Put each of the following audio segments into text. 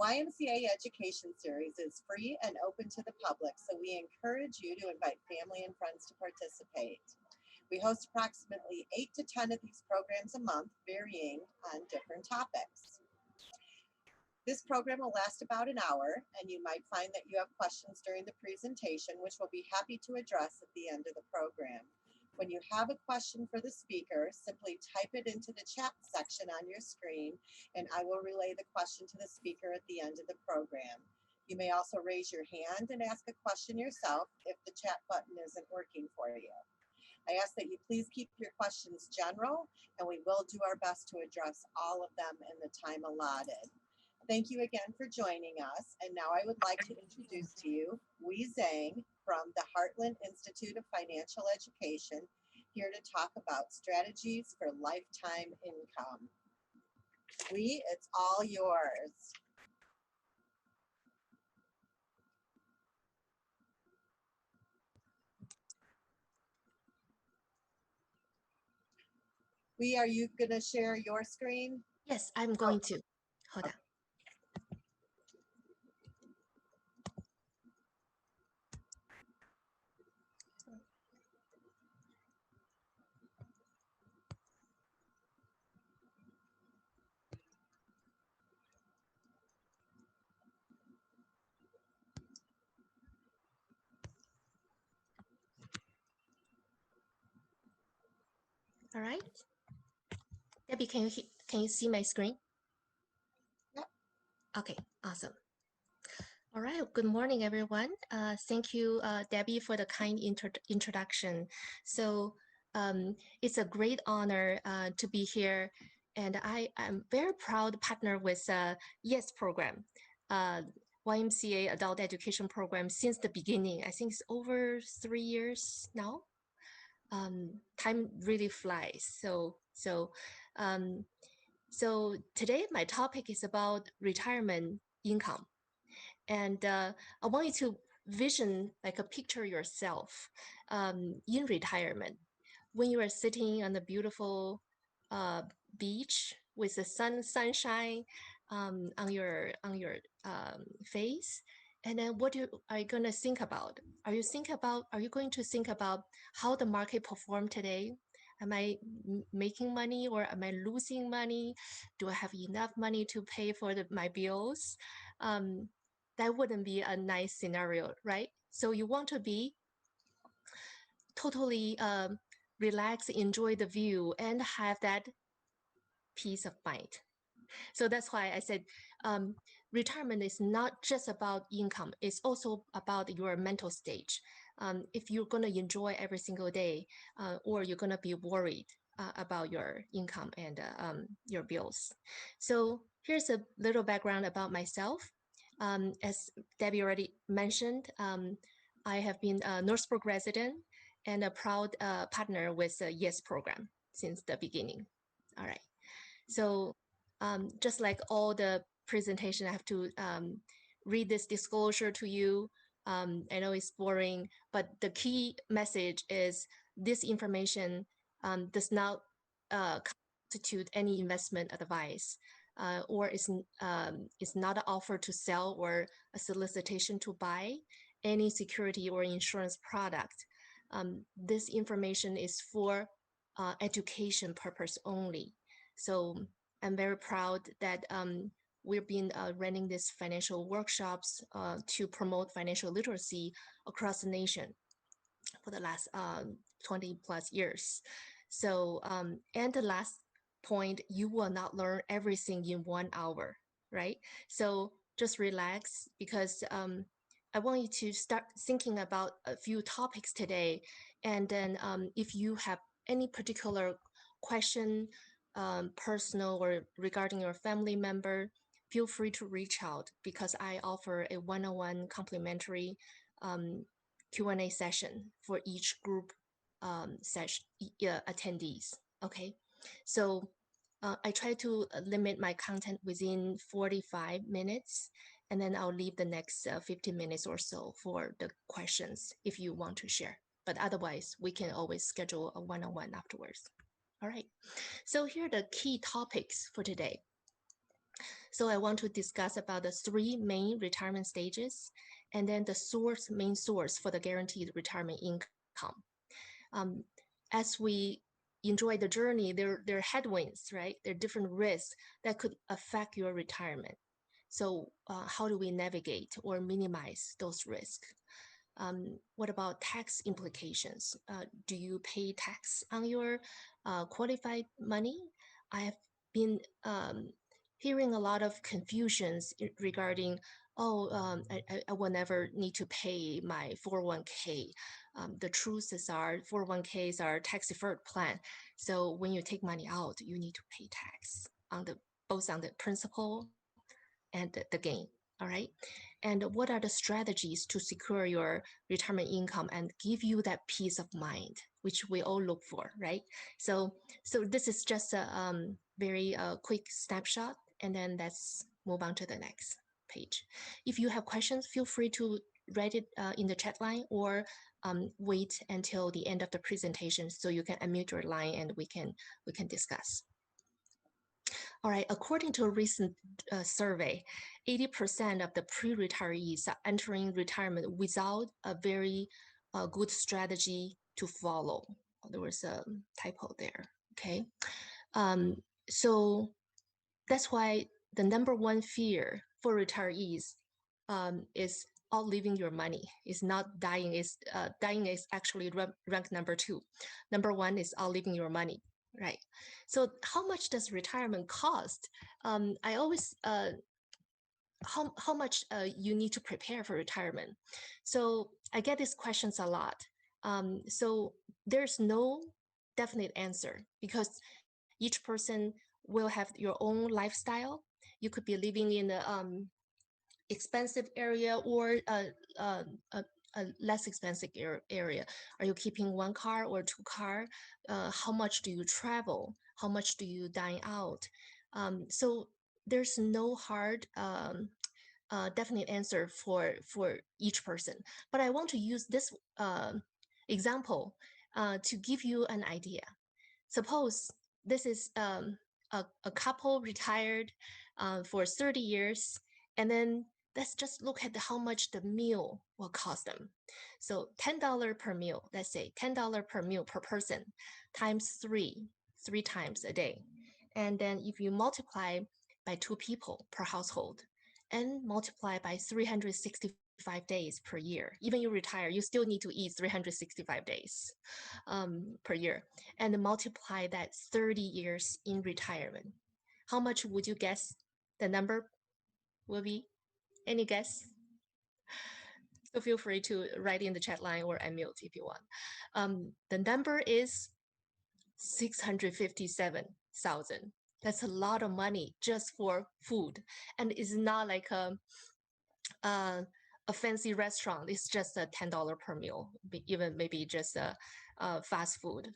YMCA education series is free and open to the public, so we encourage you to invite family and friends to participate. We host approximately 8 to 10 of these programs a month, varying on different topics. This program will last about an hour, and you might find that you have questions during the presentation, which we'll be happy to address at the end of the program. When you have a question for the speaker, simply type it into the chat section on your screen, and I will relay the question to the speaker at the end of the program. You may also raise your hand and ask a question yourself if the chat button isn't working for you. I ask that you please keep your questions general, and we will do our best to address all of them in the time allotted. Thank you again for joining us. And now I would like to introduce to you Wei Zhang from the Heartland Institute of Financial Education, here to talk about strategies for lifetime income. Wei, it's all yours. Wei, are you going to share your screen? Yes, I'm going to. Hold on. All right. Debbie, can you see my screen? Yep. Okay, awesome. All right, good morning, everyone. Thank you, Debbie, for the kind introduction. So it's a great honor to be here, and I am very proud to partner with YES program, YMCA Adult Education Program since the beginning. I think it's over 3 years now. Time really flies. So today my topic is about retirement income. And I want you to vision, like a picture yourself in retirement. When you are sitting on the beautiful beach with the sunshine on your face, and then what are you going to think about? Are you going to think about how the market performed today? Am I making money or am I losing money? Do I have enough money to pay for my bills? That wouldn't be a nice scenario, right? So you want to be totally relaxed, enjoy the view, and have that peace of mind. So that's why I said retirement is not just about income. It's also about your mental stage. If you're going to enjoy every single day or you're going to be worried about your income and your bills. So here's a little background about myself. As Debbie already mentioned, I have been a Northbrook resident and a proud partner with the YES program since the beginning. All right. So just like all the presentation, I have to read this disclosure to you. I know it's boring, but the key message is this information does not constitute any investment advice. Or is not an offer to sell or a solicitation to buy any security or insurance product. This information is for education purpose only. So I'm very proud that we've been running these financial workshops to promote financial literacy across the nation for the last 20 plus years. So, and the last point, you will not learn everything in 1 hour, right? So just relax, because I want you to start thinking about a few topics today. And then if you have any particular question, personal or regarding your family member, feel free to reach out, because I offer a one-on-one complimentary Q&A session for each group attendees. Okay, so I try to limit my content within 45 minutes, and then I'll leave the next 15 minutes or so for the questions if you want to share. But otherwise, we can always schedule a one-on-one afterwards. All right, so here are the key topics for today. So I want to discuss about the three main retirement stages and then the main source for the guaranteed retirement income. Um, as we enjoy the journey, there are headwinds, right? There are different risks that could affect your retirement. So how do we navigate or minimize those risks? What about tax implications? Do you pay tax on your qualified money? I have been hearing a lot of confusions regarding, oh, I will never need to pay my 401k. The truth is our 401ks are tax deferred plan. So when you take money out, you need to pay tax on the both on the principal and the gain. All right. And what are the strategies to secure your retirement income and give you that peace of mind, which we all look for, right? So this is just a very quick snapshot, and then let's move on to the next page. If you have questions, feel free to write it in the chat line or wait until the end of the presentation so you can unmute your line and we can discuss. All right, according to a recent survey, 80% of the pre-retirees are entering retirement without a very good strategy to follow. There was a typo there, okay? So that's why the number one fear for retirees is outliving your money. It's not dying. Dying is actually rank number two. Number one is outliving your money, right? So how much does retirement cost? I always how much you need to prepare for retirement. So I get these questions a lot. So there's no definite answer because each person will have your own lifestyle. You could be living in a expensive area or a less expensive area. Are you keeping one car or two car? How much do you travel? How much do you dine out? So there's no hard definite answer for each person. But I want to use this example to give you an idea. Suppose this is a couple retired for 30 years, and then let's just look at how much the meal will cost them. So $10 per meal, let's say $10 per meal per person times three times a day. And then if you multiply by two people per household and multiply by 365 days per year, even you retire, you still need to eat 365 days per year, and multiply that 30 years in retirement. How much would you guess the number will be? Any guess? So feel free to write in the chat line or unmute if you want. The number is 657,000. That's a lot of money just for food, and it's not like a fancy restaurant. It's just a $10 per meal, even maybe just a fast food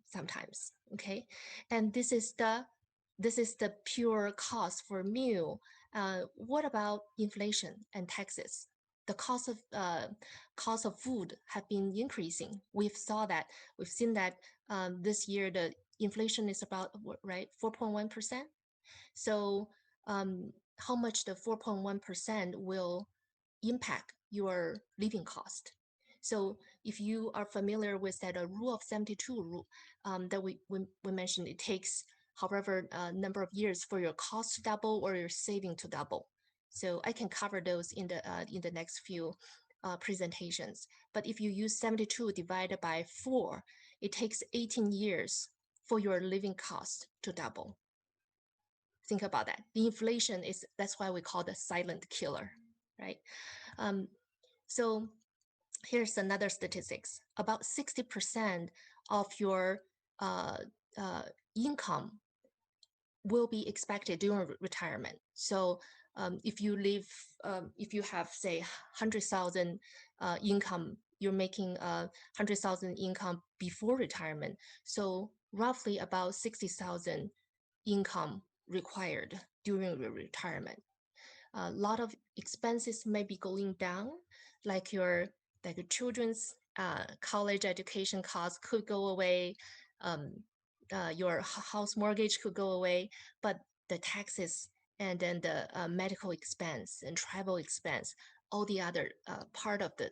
sometimes. Okay, and this is the pure cost for meal. What about inflation and taxes? The cost of food have been increasing. We've seen that this year the inflation is about 4.1%. So how much the 4.1% will impact your living cost. So if you are familiar with that rule of 72 rule that we mentioned, it takes however number of years for your cost to double or your saving to double. So I can cover those in the next few presentations. But if you use 72 divided by 4, it takes 18 years for your living cost to double. Think about that. The inflation that's why we call the silent killer, right? So here's another statistics. About 60% of your income will be expected during retirement. So if you have say 100,000 income, you're making 100,000 income before retirement. So roughly about 60,000 income required during retirement. A lot of expenses may be going down, like your children's college education costs could go away, your house mortgage could go away, but the taxes and then the medical expense and travel expense, all the other part of the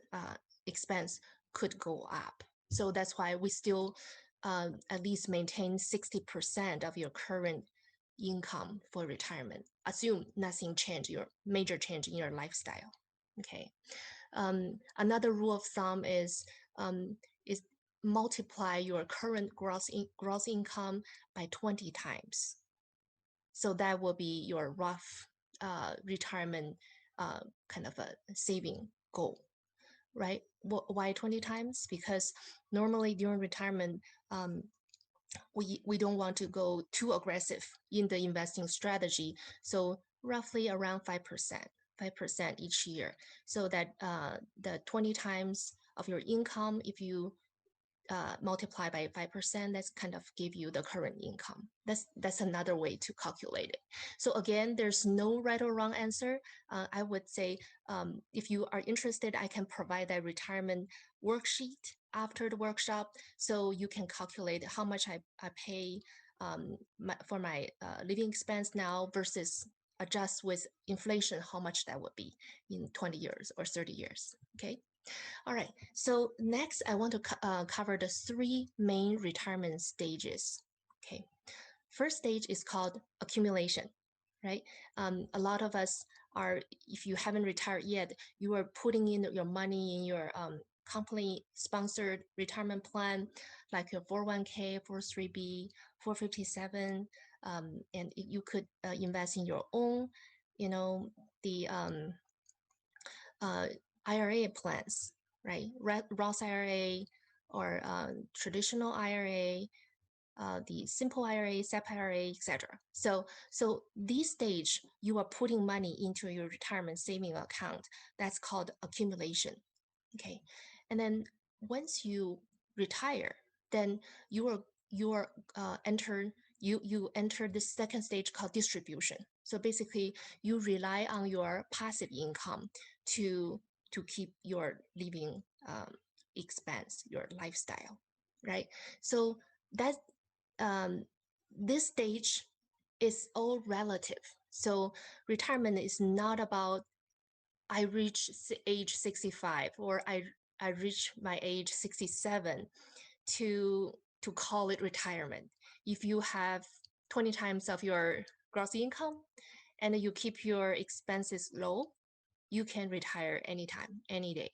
expense could go up. So that's why we still at least maintain 60% of your current income for retirement. Assume nothing change, your major change in your lifestyle. Okay. Another rule of thumb is multiply your current gross income by 20 times. So that will be your rough retirement kind of a saving goal, right? Why 20 times? Because normally during retirement, we don't want to go too aggressive in the investing strategy. So roughly around 5% each year. So that the 20 times of your income, if you multiply by 5%, that's kind of give you the current income. That's another way to calculate it. So again, there's no right or wrong answer. I would say if you are interested, I can provide that retirement worksheet after the workshop, so you can calculate how much I pay for my living expense now versus adjust with inflation, how much that would be in 20 years or 30 years, okay? All right, so next I want to cover the 3 main retirement stages. Okay, first stage is called accumulation, right? A lot of us are, if you haven't retired yet, you are putting in your money in your company sponsored retirement plan, like your 401k, 403b, 457, and you could invest in your own, the IRA plans, right? Roth IRA or traditional IRA, the simple IRA, SEP IRA, etc. So this stage, you are putting money into your retirement saving account. That's called accumulation. Okay, and then once you retire, then you enter the second stage called distribution. So basically, you rely on your passive income to keep your living expense, your lifestyle, right? So that this stage is all relative. So retirement is not about I reach age 65 or I reach my age 67 to call it retirement. If you have 20 times of your gross income and you keep your expenses low, you can retire anytime, any day.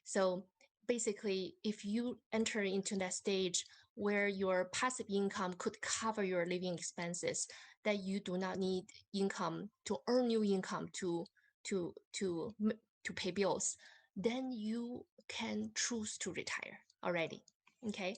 So basically, if you enter into that stage where your passive income could cover your living expenses, that you do not need income to earn new income to pay bills, then you can choose to retire already. Okay.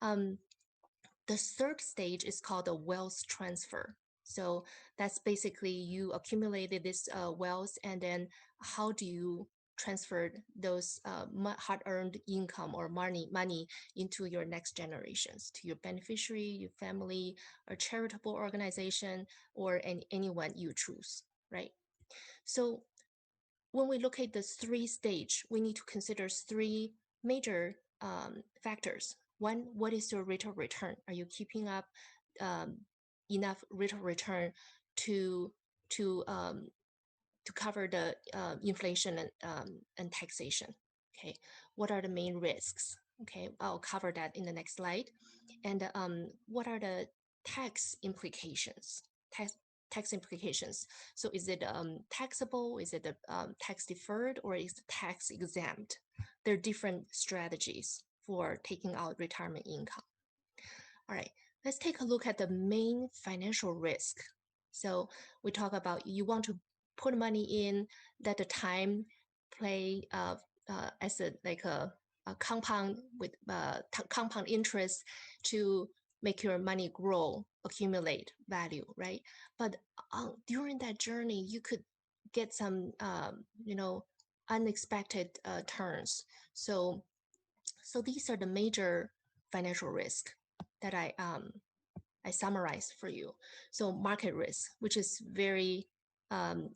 The third stage is called the wealth transfer. So that's basically you accumulated this wealth, and then how do you transfer those hard-earned income or money into your next generations, to your beneficiary, your family, a charitable organization, or anyone you choose, right? So when we look at this 3 stage, we need to consider 3 major factors. One, what is your rate of return? Are you keeping up enough rate of return to cover the inflation and taxation? Okay, what are the main risks? Okay, I'll cover that in the next slide. And what are the tax implications? Tax implications. So is it taxable? Is it tax deferred, or is it tax exempt? There are different strategies for taking out retirement income. All right, let's take a look at the main financial risk. So we talk about you want to put money in that the time play as a compound with compound interest to make your money grow, accumulate value, right? But during that journey, you could get some, unexpected turns. So these are the major financial risk that I summarized for you. So market risk, which is very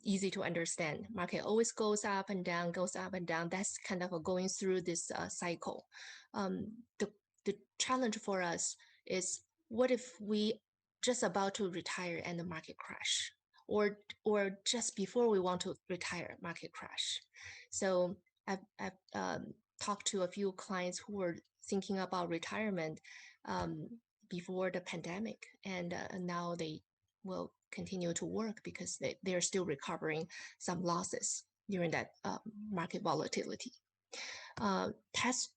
easy to understand. Market always goes up and down, goes up and down. That's kind of going through this cycle. The challenge for us is, what if we just about to retire and the market crash? or just before we want to retire, market crash. So I've talked to a few clients who were thinking about retirement before the pandemic, and now they will continue to work because they're still recovering some losses during that market volatility. Tax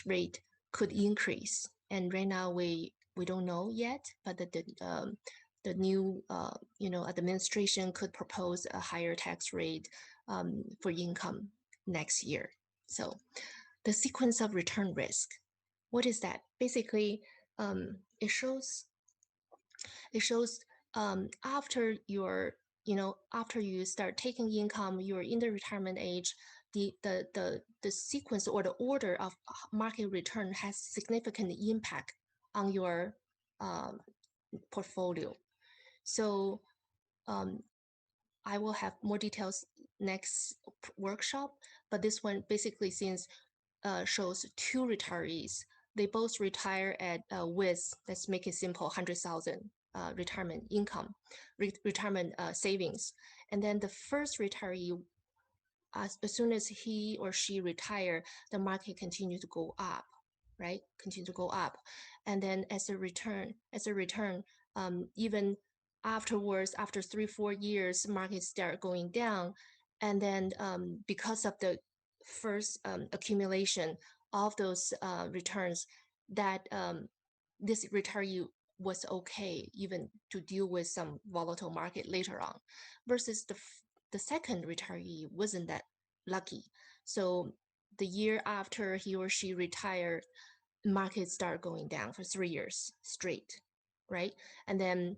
rate could increase, and right now we don't know yet, but the new administration could propose a higher tax rate for income next year. So the sequence of return risk, what is that? Basically, it shows after after you start taking income, you're in the retirement age, the sequence or the order of market return has significant impact on your portfolio. So I will have more details next workshop, but this one basically since shows two retirees. They both retire at with, let's make it simple, 100,000 retirement income, retirement savings. And then the first retiree, as soon as he or she retire, the market continue to go up, right? Continue to go up. And then as a return, even afterwards, after 3-4 years, markets start going down. And then because of the first accumulation of those returns, that this retiree was okay even to deal with some volatile market later on, versus the second retiree wasn't that lucky. So the year after he or she retired, markets start going down for 3 years straight, right? And then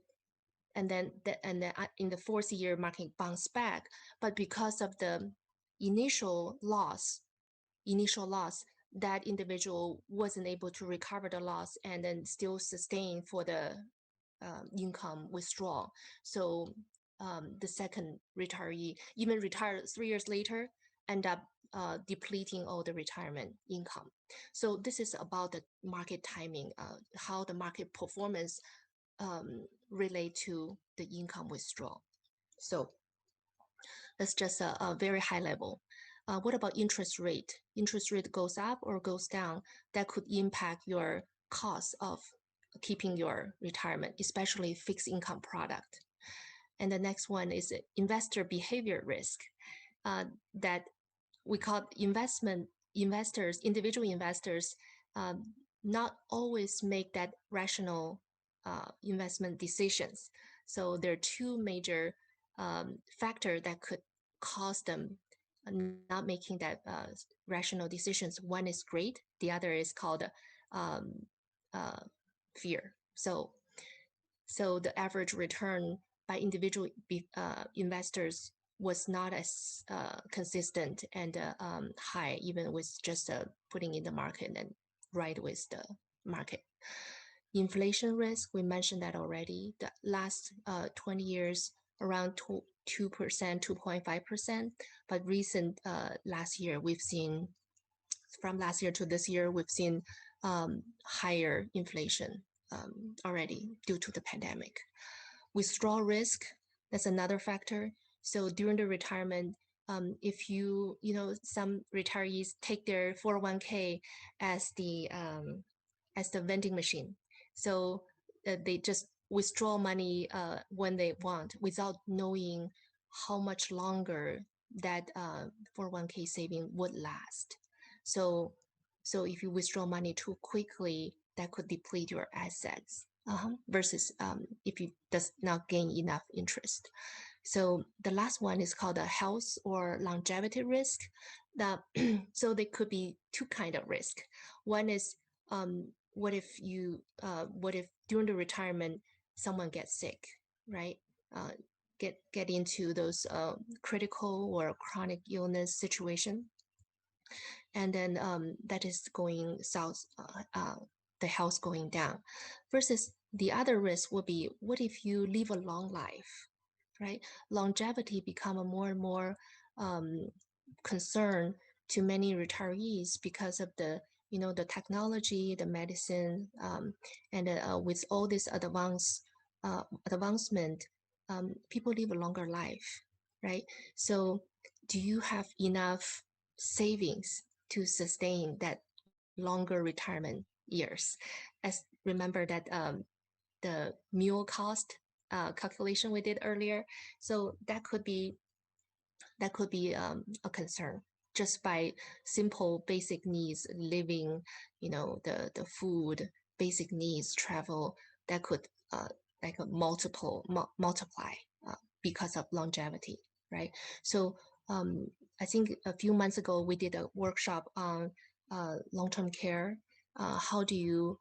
in the fourth year, market bounce back, but because of the initial loss, that individual wasn't able to recover the loss and then still sustain for the income withdrawal. So the second retiree, even retired 3 years later, end up depleting all the retirement income. So this is about the market timing, how the market performance relate to the income withdrawal. So that's just a very high level. What about interest rate? Interest rate goes up or goes down, that could impact your cost of keeping your retirement, especially fixed income product. And the next one is investor behavior risk, that we call individual investors not always make that rational investment decisions. So there are two major factors that could cause them not making that rational decisions. One is greed, the other is called fear. So the average return by individual investors was not as consistent and high, even with just putting in the market and ride with the market. Inflation risk, we mentioned that already. The last 20 years, around 2%, 2.5%. But recent last year, we've seen, from last year to this year, we've seen higher inflation already due to the pandemic. Withdrawal risk, that's another factor. So during the retirement, if some retirees take their 401k as the vending machine. So they just withdraw money when they want without knowing how much longer that 401k saving would last. So if you withdraw money too quickly, that could deplete your assets versus if you does not gain enough interest. So the last one is called a health or longevity risk. So there could be two kinds of risk. One is what if during the retirement someone gets sick, right? Get into those critical or chronic illness situation, and then that is going south, the health going down. Versus the other risk would be, what if you live a long life, right? Longevity become a more and more concern to many retirees because of the the technology, the medicine, and with all this advanced advancement, people live a longer life, right? So do you have enough savings to sustain that longer retirement years? As remember that the meal cost calculation we did earlier. So that could be a concern just by simple basic needs, living, the food, basic needs, travel, that could like a multiply because of longevity, right? So I think a few months ago we did a workshop on long-term care. How do you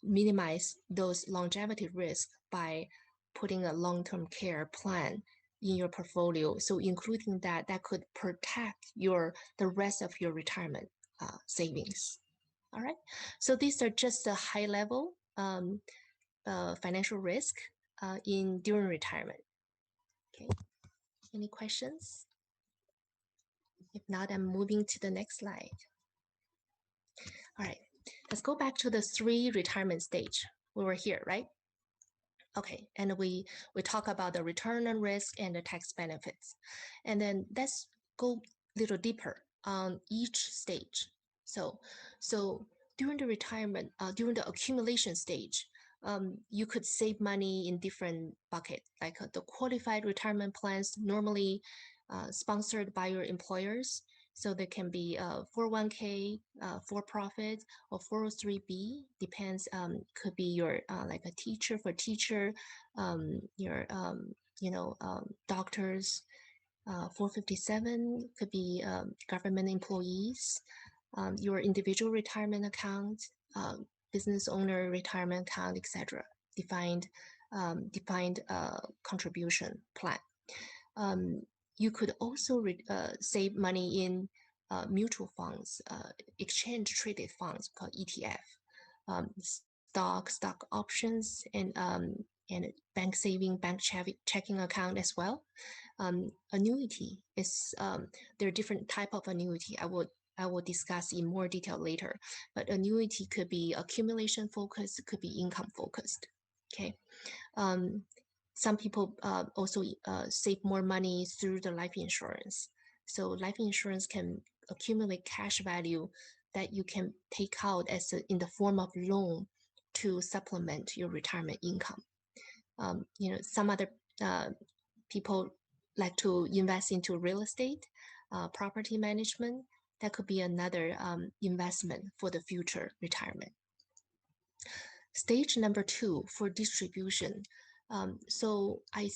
minimize those longevity risks by putting a long-term care plan in your portfolio? So including that could protect the rest of your retirement savings. All right. So these are just a high level financial risk during retirement. Okay. Any questions? If not, I'm moving to the next slide. All right. Let's go back to the 3 retirement stage. We were here, right? Okay, and we talk about the return on risk and the tax benefits. And then let's go a little deeper on each stage. So during the retirement, during the accumulation stage, you could save money in different buckets, like the qualified retirement plans normally sponsored by your employers. So there can be 401k, for-profit, or 403b, depends, could be your like a teacher for teacher, your doctors. 457 could be government employees, your individual retirement account, business owner retirement account, etc. Defined contribution plan. You could also save money in mutual funds, exchange traded funds called ETF, stock options, and bank saving, bank checking account as well. Annuity is there are different type of annuity. I will discuss in more detail later. But annuity could be accumulation focused, could be income focused. Okay. Some people also save more money through the life insurance. So life insurance can accumulate cash value that you can take out in the form of loan to supplement your retirement income. Some other people like to invest into real estate, property management. That could be another investment for the future retirement. Stage number 2 for distribution. So I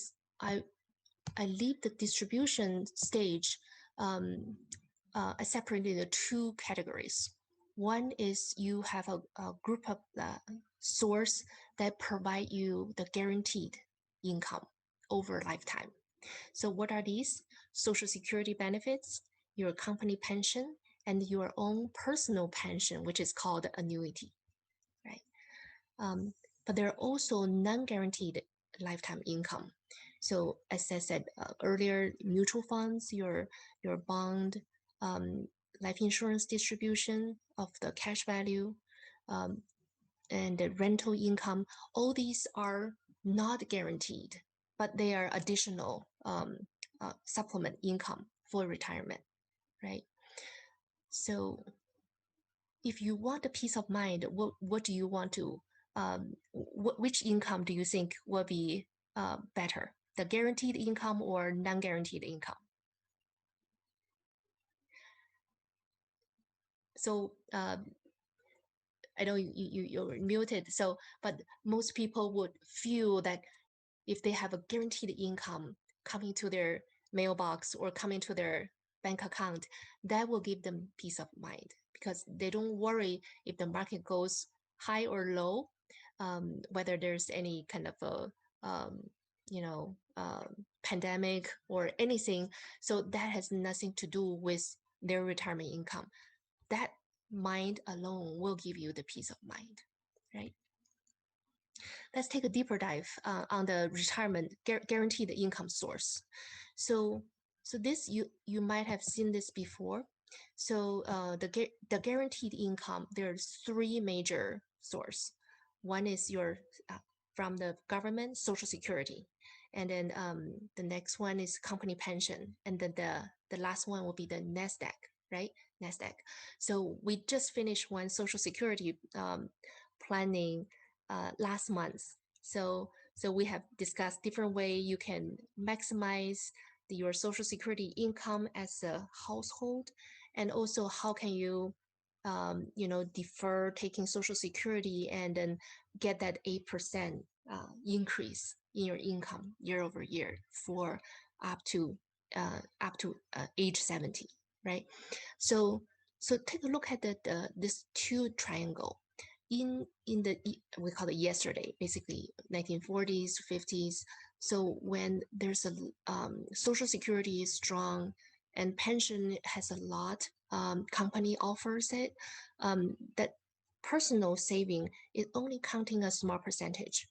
leave the distribution stage. I separated the 2 categories. One is you have a group of source that provide you the guaranteed income over lifetime. So what are these? Social Security benefits, your company pension, and your own personal pension, which is called annuity, right? But there are also non-guaranteed lifetime income. So as I said earlier, mutual funds, your bond, life insurance distribution of the cash value, and the rental income, all these are not guaranteed, but they are additional supplement income for retirement, right? So if you want a peace of mind, what do you want to, which income do you think will be better? The guaranteed income or non-guaranteed income? So I know you're muted. So, but most people would feel that if they have a guaranteed income coming to their mailbox or coming to their bank account, that will give them peace of mind because they don't worry if the market goes high or low, whether there's any kind of a pandemic or anything. So that has nothing to do with their retirement income. That mind alone will give you the peace of mind, right? Let's take a deeper dive on the retirement guaranteed income source. So this you might have seen this before. So the guaranteed income, there's 3 major source. One is your from the government, Social Security, and then the next one is company pension, and then the last one will be the NASDAQ, right? NASDAQ. So we just finished one Social Security planning last month. So we have discussed different way you can maximize your Social Security income as a household, and also how can you defer taking Social Security and then get that 8% increase in your income year over year for up to age 70, right? So take a look at this two triangle in the, we call it yesterday, basically 1940s, 50s. So when there's a Social Security is strong and pension has a lot, company offers it, that personal saving is only counting a small percentage.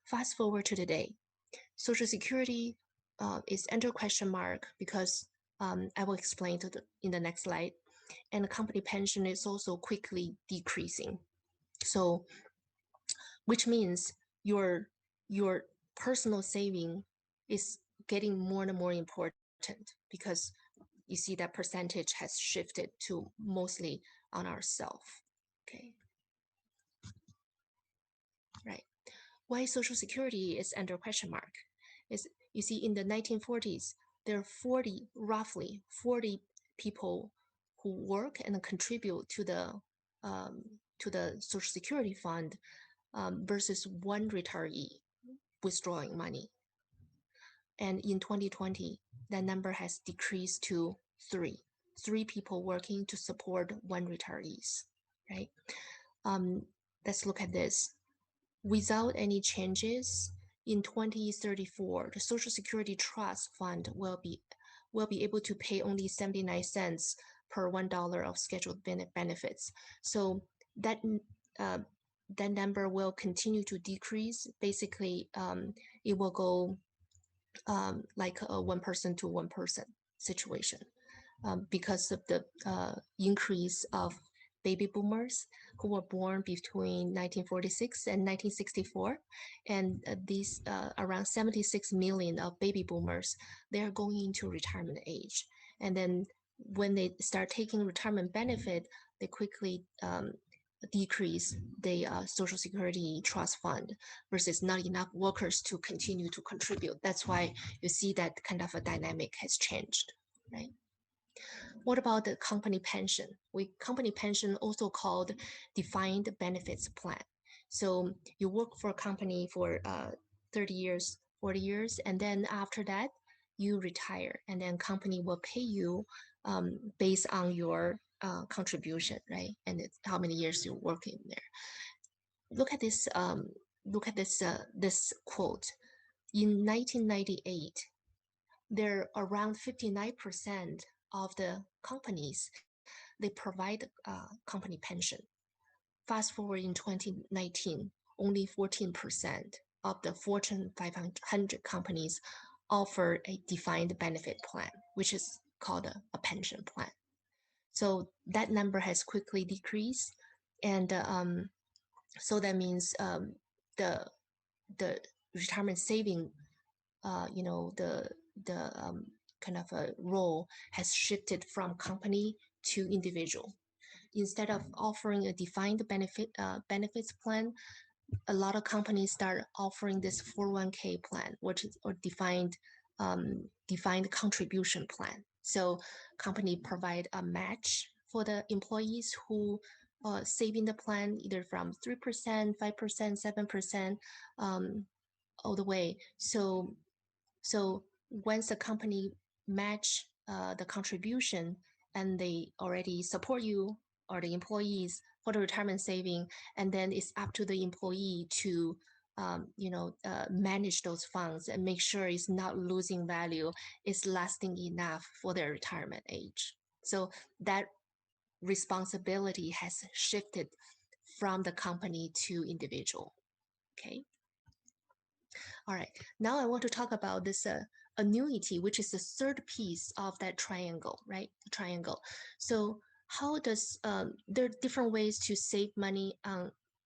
Fast forward to today, Social Security is under question mark because I will explain in the next slide, and the company pension is also quickly decreasing. So, which means your personal saving is getting more and more important because you see that percentage has shifted to mostly on ourselves. Okay. Right. Why Social Security is under question mark is, you see, in the 1940s, there are roughly 40 people who work and contribute to the Social Security fund, versus one retiree withdrawing money. And in 2020, that number has decreased to three people working to support one retirees, right? Let's look at this. Without any changes, in 2034, the Social Security Trust Fund will be able to pay only 79 cents per $1 of scheduled benefits. So that number will continue to decrease. Basically, it will go like a one person to one person situation, because of the increase of baby boomers who were born between 1946 and 1964. And these around 76 million of baby boomers, they are going into retirement age. And then when they start taking retirement benefit, they quickly decrease the Social Security Trust Fund, versus not enough workers to continue to contribute. That's why you see that kind of a dynamic has changed, right? What about the company pension? Company pension, also called defined benefits plan. So you work for a company for 30 years, 40 years, and then after that, you retire, and then company will pay you based on your contribution, right? And it's how many years you work in there. Look at this. This quote. In 1998, there are around 59% of the companies, they provide company pension. Fast forward in 2019, only 14% of the Fortune 500 companies offer a defined benefit plan, which is called a pension plan. So that number has quickly decreased, and so that means the retirement saving, the kind of a role has shifted from company to individual. Instead of offering a defined benefits plan, a lot of companies start offering this 401k plan, which is or defined contribution plan. So company provide a match for the employees who save in the plan, either from 3%, 5%, 7%, all the way. So once the company match the contribution, and they already support you or the employees for the retirement saving, and then it's up to the employee to manage those funds and make sure it's not losing value, it's lasting enough for their retirement age. So that responsibility has shifted from the company to individual. Okay. All right, now I want to talk about this annuity, which is the third piece of that triangle, right? The triangle. So how does, there are different ways to save money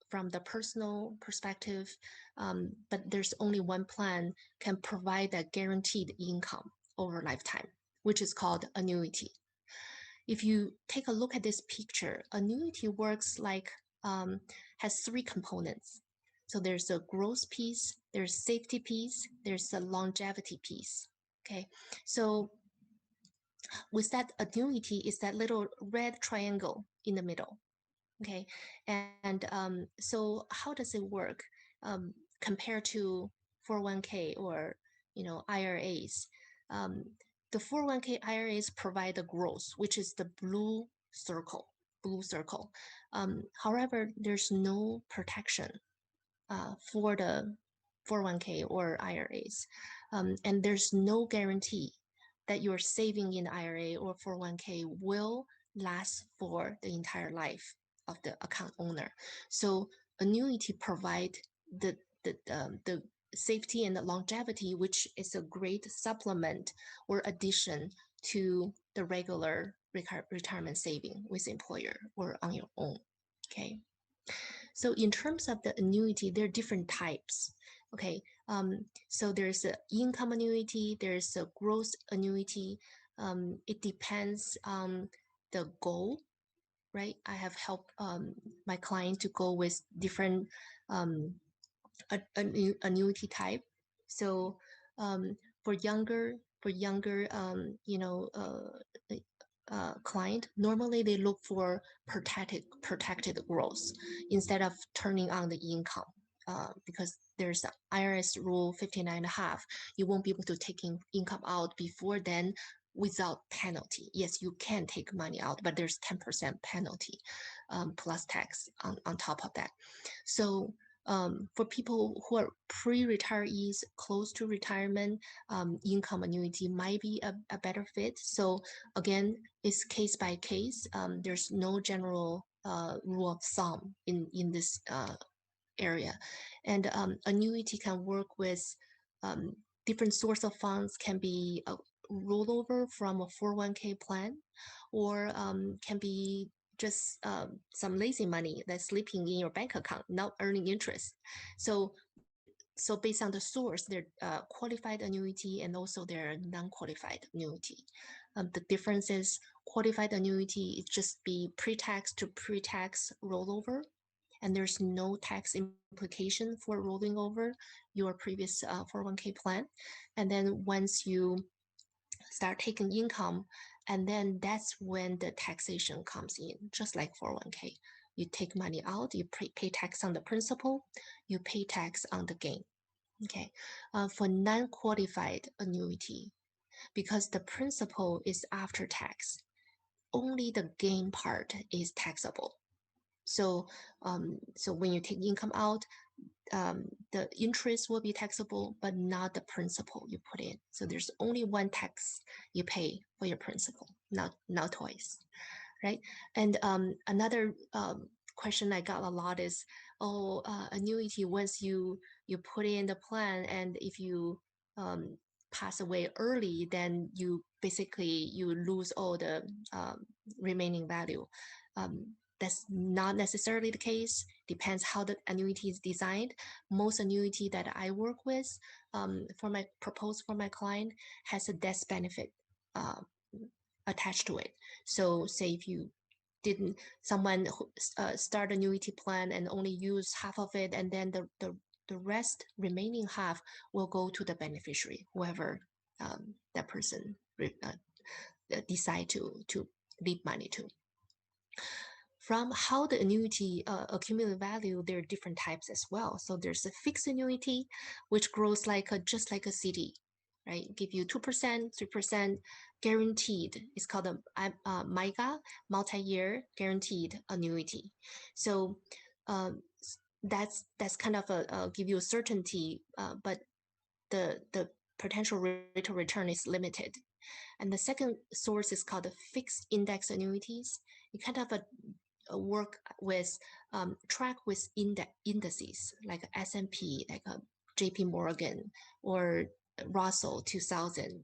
from the personal perspective, but there's only one plan can provide that guaranteed income over lifetime, which is called annuity. If you take a look at this picture, annuity works like has three components. So there's a growth piece, there's safety piece, there's a longevity piece. Okay, so with that annuity is that little red triangle in the middle. Okay, and so how does it work compared to 401k or IRAs? Um, the 401k IRAs provide the growth, which is the blue circle. However, there's no protection for the 401k or IRAs, and there's no guarantee that your saving in IRA or 401k will last for the entire life of the account owner. So annuity provide the safety and the longevity, which is a great supplement or addition to the regular retirement saving with employer or on your own. Okay. So in terms of the annuity, there are different types. Okay, so there's an income annuity, there's a growth annuity. It depends on the goal, right? I have helped my client to go with different annuity type. So for younger client, normally they look for protected growth instead of turning on the income. Because there's the IRS rule 59.5, you won't be able to take income out before then without penalty. Yes, you can take money out, but there's 10% penalty plus tax on top of that. So for people who are pre-retirees, close to retirement, income annuity might be a better fit. So again, it's case by case. There's no general rule of thumb in this area. And annuity can work with different source of funds, can be a rollover from a 401k plan, or can be just some lazy money that's sleeping in your bank account, not earning interest. So based on the source, they're qualified annuity and also they're non-qualified annuity. The difference is qualified annuity is just be pre-tax to pre-tax rollover, and there's no tax implication for rolling over your previous 401k plan. And then once you start taking income, and then that's when the taxation comes in, just like 401k. You take money out, you pay tax on the principal, you pay tax on the gain. Okay, for non-qualified annuity, because the principal is after tax, only the gain part is taxable. So, so when you take income out, the interest will be taxable, but not the principal you put in. So there's only one tax you pay for your principal, not twice, right? And another question I got a lot is, annuity, once you put in the plan, and if you pass away early, then you basically you lose all the remaining value. That's not necessarily the case. Depends how the annuity is designed. Most annuity that I work with for my proposed for my client has a death benefit attached to it. So say if you didn't someone start annuity plan and only use half of it, and then the rest remaining half will go to the beneficiary, whoever that person decide to leave money to. From how the annuity accumulate value, there are different types as well. So there's a fixed annuity, which grows like just like a CD, right? Give you 2%, 3% guaranteed. It's called a MIGA, multi-year guaranteed annuity. So that's kind of a give you a certainty, but the potential rate of return is limited. And the second source is called the fixed index annuities. It kind of work with track with indices like S&P, like a JP Morgan or Russell 2000,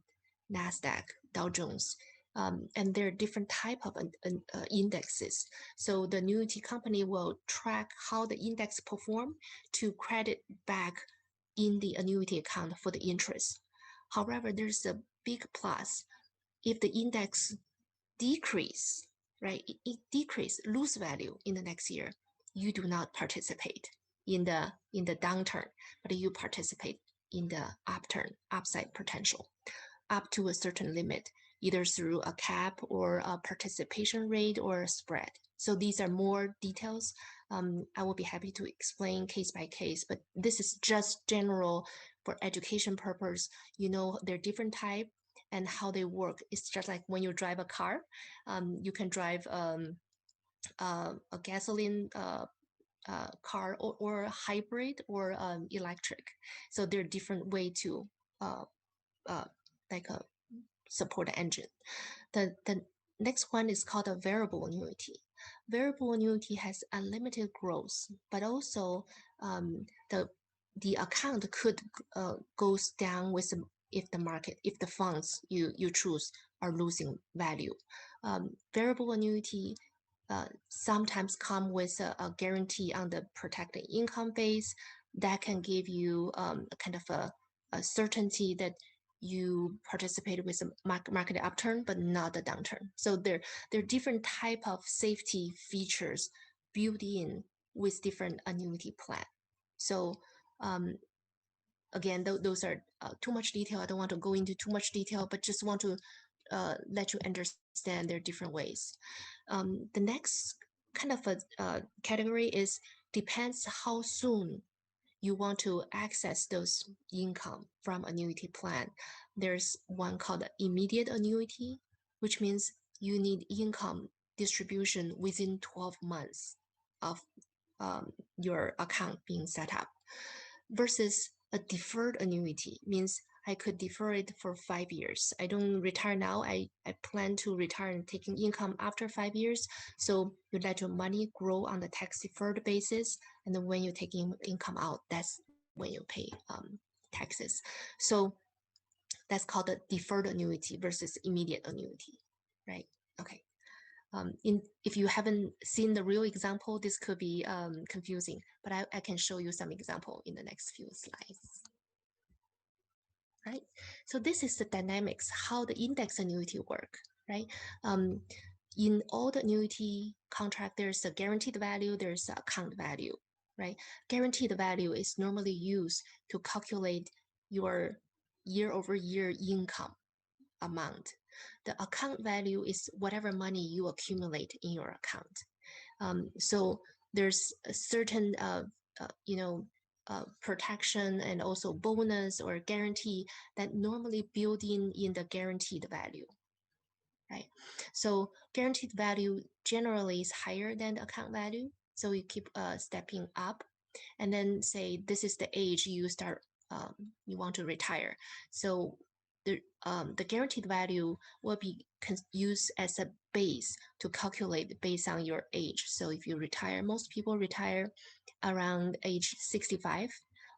NASDAQ, Dow Jones. And there are different type of indexes. So the annuity company will track how the index perform to credit back in the annuity account for the interest. However, there's a big plus. If the index decrease, right, it decrease, lose value in the next year, you do not participate in the downturn, but you participate in the upturn, upside potential, up to a certain limit, either through a cap or a participation rate or a spread. So these are more details. I will be happy to explain case by case, but this is just general for education purpose. You know, there are different type and how they work. It's just like when you drive a car, you can drive a gasoline car or a hybrid or electric. So there are different way to uh, uh, like support the engine. The next one is called a variable annuity. Variable annuity has unlimited growth, but also the account could goes down with if the market, if the funds you choose are losing value. Variable annuity sometimes come with a guarantee on the protected income base that can give you a kind of a certainty that you participate with a market upturn, but not a downturn. So there are different type of safety features built in with different annuity plan. So again, those are too much detail. I don't want to go into too much detail, but just want to let you understand their different ways. The next kind of a category is depends how soon you want to access those income from annuity plan. There's one called immediate annuity, which means you need income distribution within 12 months of your account being set up, versus a deferred annuity means I could defer it for 5 years. I don't retire now. I plan to retire and taking income after 5 years. So you let your money grow on the tax deferred basis. And then when you're taking income out, that's when you pay taxes. So that's called a deferred annuity versus immediate annuity, right? Okay. If you haven't seen the real example, this could be confusing, but I can show you some example in the next few slides. Right? So this is the dynamics, how the index annuity work, right? In all the annuity contract, there's a guaranteed value, there's an account value, right? Guaranteed value is normally used to calculate your year-over-year income amount. The account value is whatever money you accumulate in your account. So there's a certain, protection and also bonus or guarantee that normally build in the guaranteed value, right? So guaranteed value generally is higher than the account value. So you keep stepping up, and then say this is the age you start, you want to retire. So the guaranteed value will be used as a base to calculate based on your age. So if you retire, most people retire around age 65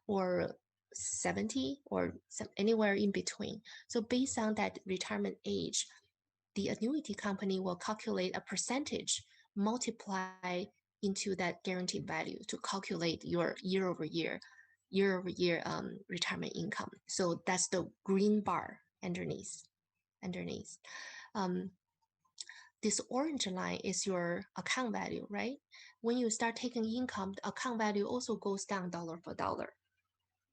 or 70 or anywhere in between. So based on that retirement age, the annuity company will calculate a percentage, multiply into that guaranteed value to calculate your year-over-year retirement income. So that's the green bar underneath. Um, this orange line is your account value, right? When you start taking income, the account value also goes down dollar for dollar,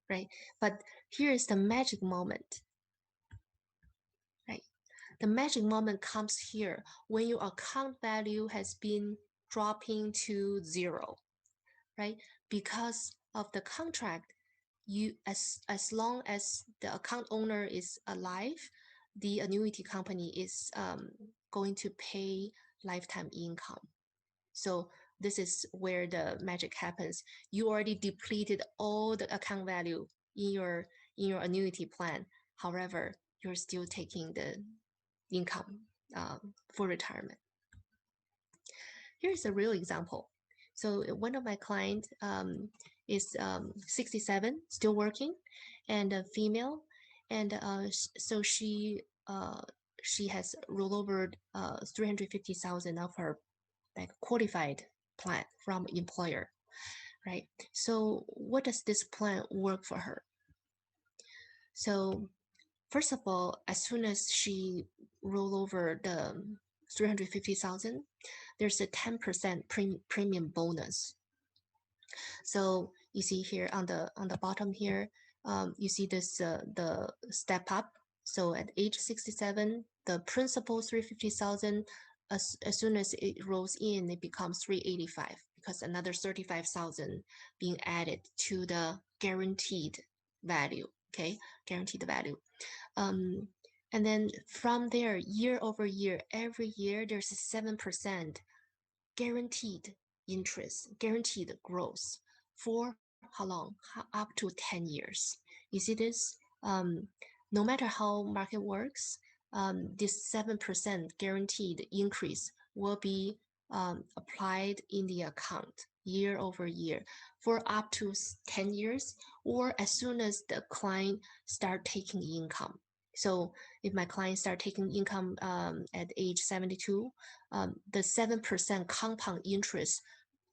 right? But here is the magic moment, right? The magic moment comes here when your account value has been dropping to zero, right? Because of the contract, you as long as the account owner is alive, the annuity company is going to pay lifetime income. So this is where the magic happens. You already depleted all the account value in your annuity plan. However, you're still taking the income for retirement. Here's a real example. So one of my clients is 67, still working, and a female, and so she has rollover 350,000 of her like qualified plan from employer, right? So what does this plan work for her? So first of all, as soon as she roll over the 350,000, there's a 10% premium bonus. So you see here on the bottom here, you see this the step up. So at age 67, the principal 350,000, as soon as it rolls in, it becomes 385 because another 35,000 being added to the guaranteed value. Okay, guaranteed value. Um, and then from there, year over year, every year there's a 7% guaranteed interest, guaranteed growth for how long? Up to 10 years. You see this? No matter how market works, this 7% guaranteed increase will be applied in the account year over year for up to 10 years, or as soon as the client start taking income. So if my client start taking income at age 72, the 7% compound interest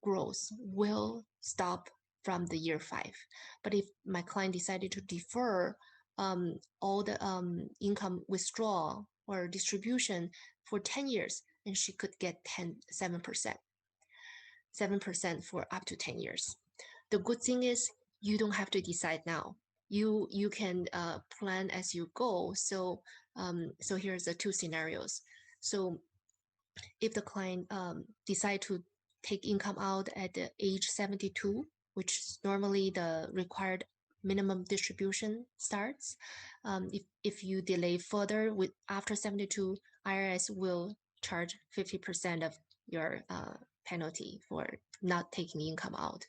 growth will stop from the year 5. But if my client decided to defer all the income withdrawal or distribution for 10 years, then she could get 7% for up to 10 years. The good thing is you don't have to decide now. You can plan as you go. So so here's the two scenarios. So if the client decide to take income out at the age 72, which is normally the required minimum distribution starts, if you delay further with after 72, IRS will charge 50% of your penalty for not taking income out.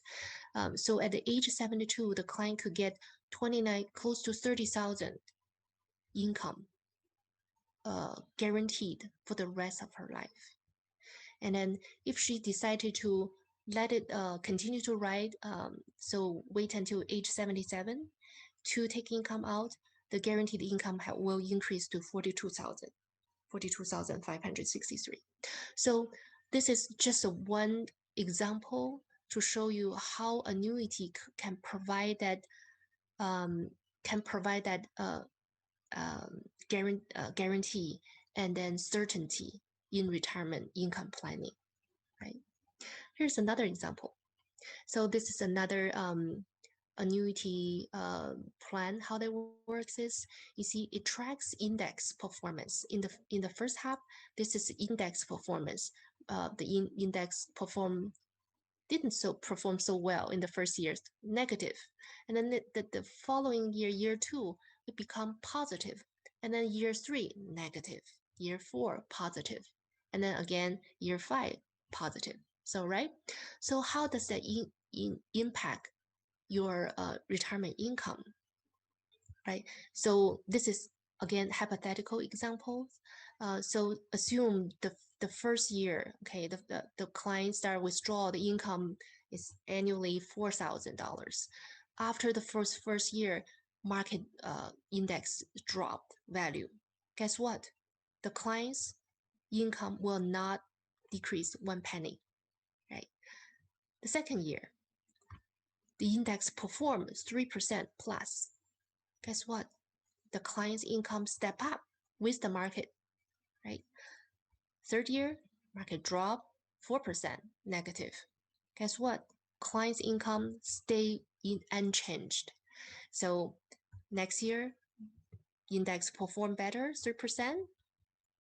So at the age 72, the client could get 29, close to 30,000 income guaranteed for the rest of her life. And then if she decided to let it continue to ride, so wait until age 77 to take income out, the guaranteed income will increase to 42,563. So this is just one example to show you how annuity can provide that guarantee and then certainty in retirement income planning, right? Here's another example. So this is another annuity plan. How that works is, you see, it tracks index performance. In the first half, this is index performance. The index didn't perform so well in the first year, negative, and then the following year, year 2, it become positive, and then year 3 negative, year 4 positive, and then again year 5 positive. So right, so how does that impact your retirement income, right? So this is again hypothetical examples. So assume the first year, okay, the client start withdraw, the income is annually $4,000. After the first year, market index dropped value. Guess what? The client's income will not decrease 1 penny, right? The second year, the index performs 3% plus. Guess what? The client's income step up with the market, right? Third year, market drop 4% negative. Guess what? Client's income stay unchanged. So next year, index perform better, 3%.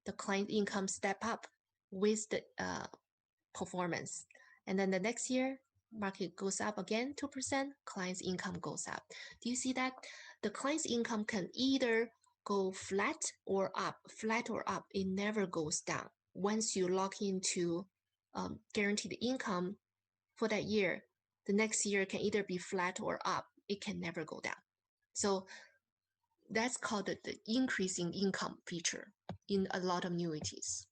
The client income step up with the performance. And then the next year, market goes up again, 2%, client's income goes up. Do you see that? The client's income can either go flat or up, it never goes down. Once you lock into guaranteed income for that year, the next year can either be flat or up, it can never go down. So that's called the increasing income feature in a lot of annuities,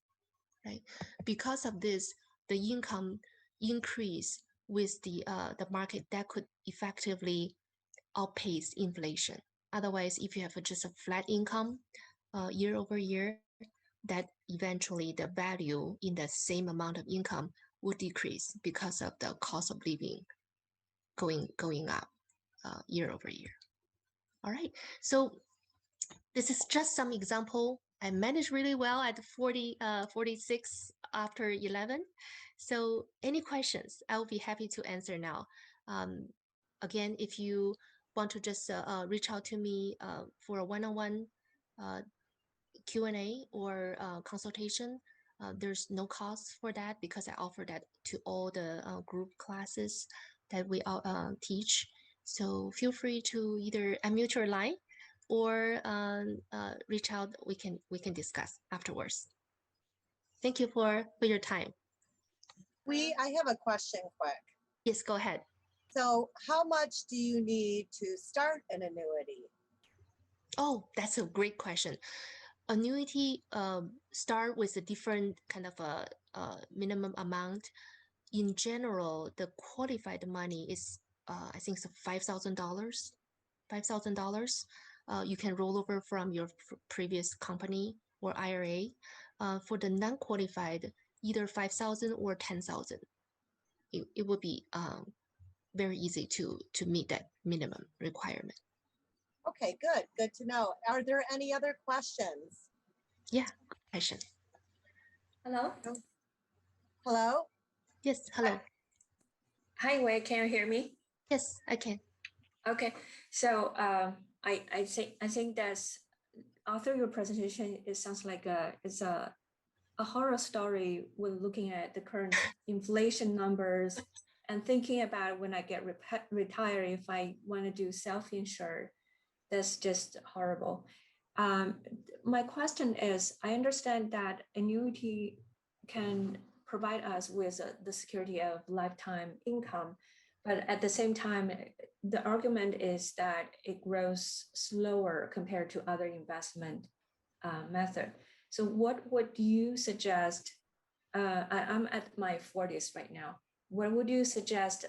right? Because of this, the income increase with the market that could effectively outpace inflation. Otherwise, if you have just a flat income year over year, that eventually the value in the same amount of income would decrease because of the cost of living going up year over year. All right, so this is just some example. I managed really well at 46 after 11. So any questions, I'll be happy to answer now. Again, if you want to just reach out to me for a one-on-one Q&A or consultation, there's no cost for that because I offer that to all the group classes that we teach. So feel free to either unmute your line or reach out. We can discuss afterwards. Thank you for your time. I have a question quick. Yes, go ahead. So how much do you need to start an annuity? Oh, that's a great question. Annuity start with a different kind of a minimum amount. In general, the qualified money is I think it's $5,000. $5,000. You can roll over from your previous company or IRA. For the non-qualified, either 5,000 or 10,000. It would be very easy to meet that minimum requirement. Okay, good to know. Are there any other questions? Yeah, question. Hello? Hello? Yes, hello. Hi, Wei, can you hear me? Yes, I can. Okay, so I think that's after your presentation, it sounds like it's a horror story when looking at the current inflation numbers and thinking about when I get retired, if I want to do self-insured, that's just horrible. My question is, I understand that annuity can provide us with the security of lifetime income, but at the same time, the argument is that it grows slower compared to other investment method. So what would you suggest? I'm at my 40s right now. What would you suggest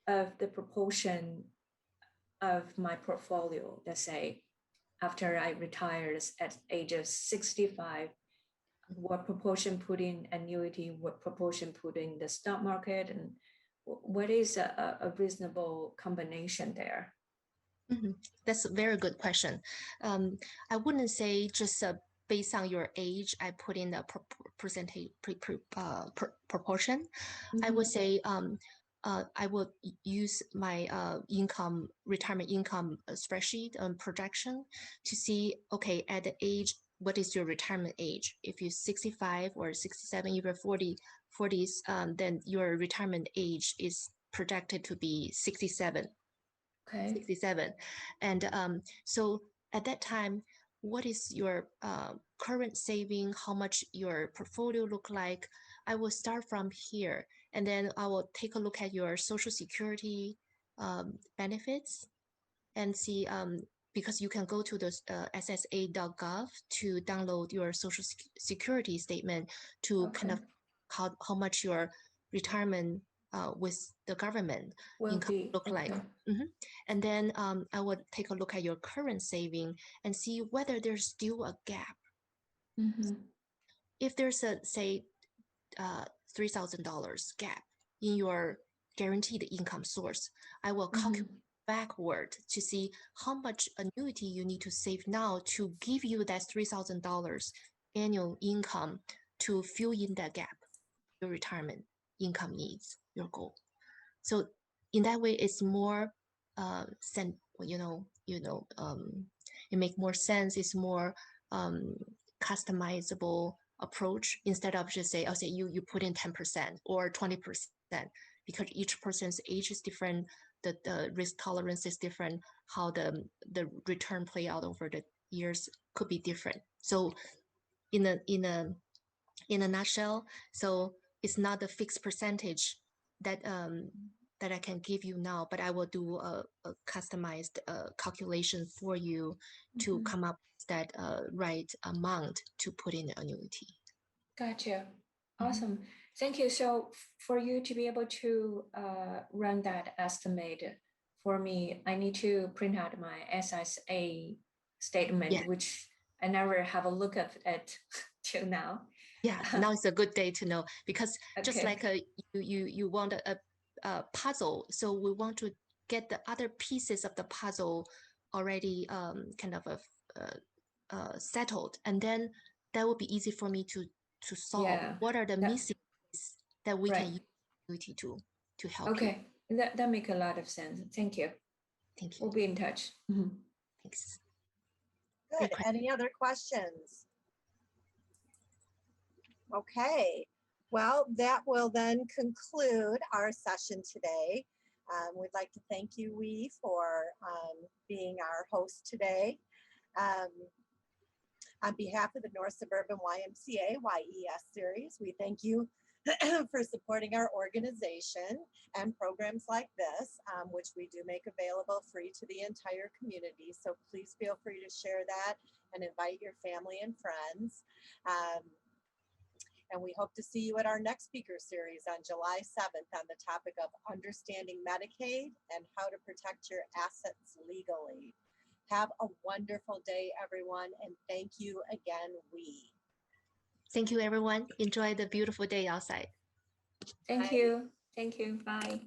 of the proportion of my portfolio, let's say, after I retired at age of 65, what proportion put in annuity, what proportion put in the stock market, and what is a reasonable combination there? Mm-hmm. That's a very good question. I wouldn't say just based on your age, I put in a proportion. Mm-hmm. I would say I would use my retirement income spreadsheet projection to see, okay, at the age, what is your retirement age? If you're 65 or 67, you're 40s, then your retirement age is projected to be 67. Okay. 67. And so at that time, what is your current saving? How much your portfolio look like? I will start from here, and then I will take a look at your Social Security benefits and see, because you can go to the ssa.gov to download your Social Security statement to kind of how much your retirement with the government will income look like. Mm-hmm. And then I would take a look at your current saving and see whether there's still a gap. Mm-hmm. If there's a, say, $3,000 gap in your guaranteed income source, I will calculate backward to see how much annuity you need to save now to give you that $3,000 annual income to fill in that gap, your retirement income needs, your goal. So in that way, it's more, it makes more sense. It's more customizable approach instead of just say, I'll say you put in 10% or 20%, because each person's age is different, the risk tolerance is different, how the return play out over the years could be different. So in a nutshell, so it's not a fixed percentage that that I can give you now, but I will do a customized calculation for you to come up with that right amount to put in the annuity. Gotcha. Awesome. Thank you. So for you to be able to run that estimate for me, I need to print out my SSA statement, which I never have a look at it till now. Yeah, now it's a good day to know, because just Okay. like you want a puzzle, so we want to get the other pieces of the puzzle already kind of settled, and then that will be easy for me to solve. Yeah, What are the missing pieces that we can right. use Unity to help you? Okay, that makes a lot of sense. Thank you. Thank you. We'll be in touch. Thanks. Good. Great Any other questions? Okay. Well, that will then conclude our session today. We'd like to thank you, Wei, for being our host today. On behalf of the North Suburban YMCA YES series, we thank you for supporting our organization and programs like this, which we do make available free to the entire community. So please feel free to share that and invite your family and friends. And we hope to see you at our next speaker series on July 7th on the topic of understanding Medicaid and how to protect your assets legally. Have a wonderful day, everyone, and thank you again, Wei. Thank you, everyone. Enjoy the beautiful day outside. Thank Bye. you. Thank you. Bye.